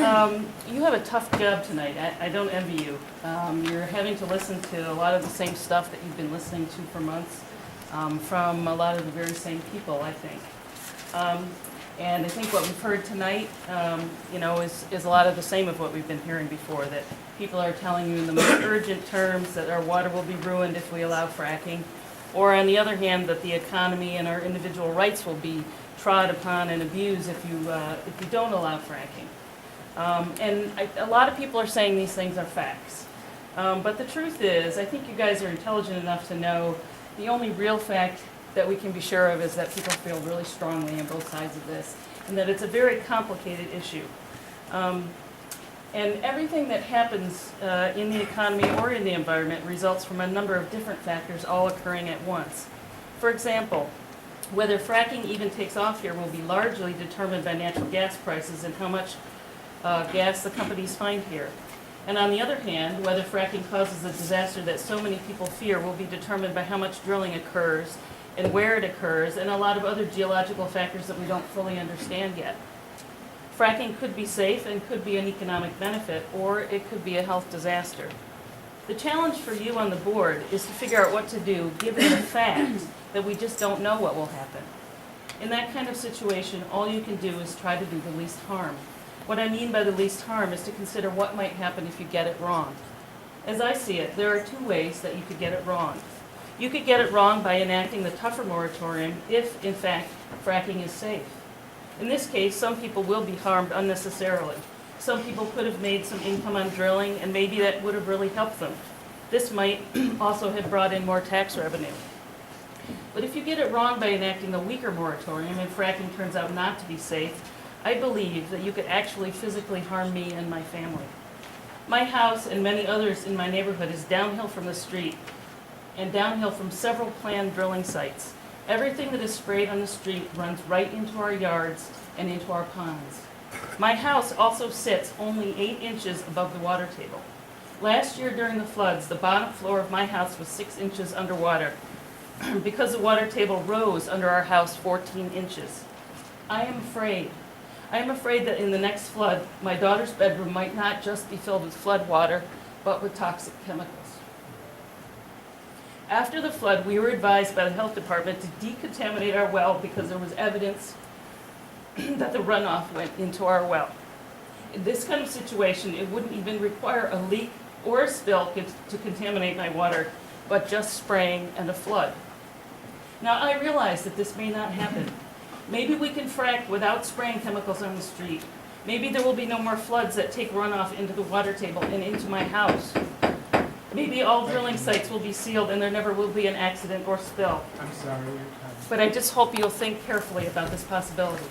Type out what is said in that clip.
You have a tough job tonight. I don't envy you. You're having to listen to a lot of the same stuff that you've been listening to for months from a lot of the very same people, I think. And I think what we've heard tonight, is a lot of the same of what we've been hearing before, that people are telling you in the most urgent terms that our water will be ruined if we allow fracking, or on the other hand, that the economy and our individual rights will be trod upon and abused if you don't allow fracking. A lot of people are saying these things are facts. But the truth is, I think you guys are intelligent enough to know the only real fact that we can be sure of is that people feel really strongly on both sides of this, and that it's a very complicated issue. And everything that happens in the economy or in the environment results from a number of different factors all occurring at once. For example, whether fracking even takes off here will be largely determined by natural gas prices and how much gas the companies find here. And on the other hand, whether fracking causes the disaster that so many people fear will be determined by how much drilling occurs and where it occurs, and a lot of other geological factors that we don't fully understand yet. Fracking could be safe and could be an economic benefit, or it could be a health disaster. The challenge for you on the board is to figure out what to do given the fact that we just don't know what will happen. In that kind of situation, all you can do is try to do the least harm. What I mean by the least harm is to consider what might happen if you get it wrong. As I see it, there are two ways that you could get it wrong. You could get it wrong by enacting the tougher moratorium if, in fact, fracking is safe. In this case, some people will be harmed unnecessarily. Some people could have made some income on drilling, and maybe that would have really helped them. This might also have brought in more tax revenue. But if you get it wrong by enacting a weaker moratorium and fracking turns out not to be safe, I believe that you could actually physically harm me and my family. My house and many others in my neighborhood is downhill from the street and downhill from several planned drilling sites. Everything that is sprayed on the street runs right into our yards and into our ponds. My house also sits only 8 inches above the water table. Last year during the floods, the bottom floor of my house was 6 inches underwater because the water table rose under our house 14 inches. I am afraid that in the next flood, my daughter's bedroom might not just be filled with flood water, but with toxic chemicals. After the flood, we were advised by the health department to decontaminate our well because there was evidence that the runoff went into our well. In this kind of situation, it wouldn't even require a leak or a spill to contaminate my water, but just spraying and a flood. Now, I realize that this may not happen. Maybe we can frack without spraying chemicals on the street. Maybe there will be no more floods that take runoff into the water table and into my house. Maybe all drilling sites will be sealed and there never will be an accident or spill. I'm sorry. But I just hope you'll think carefully about this possibility.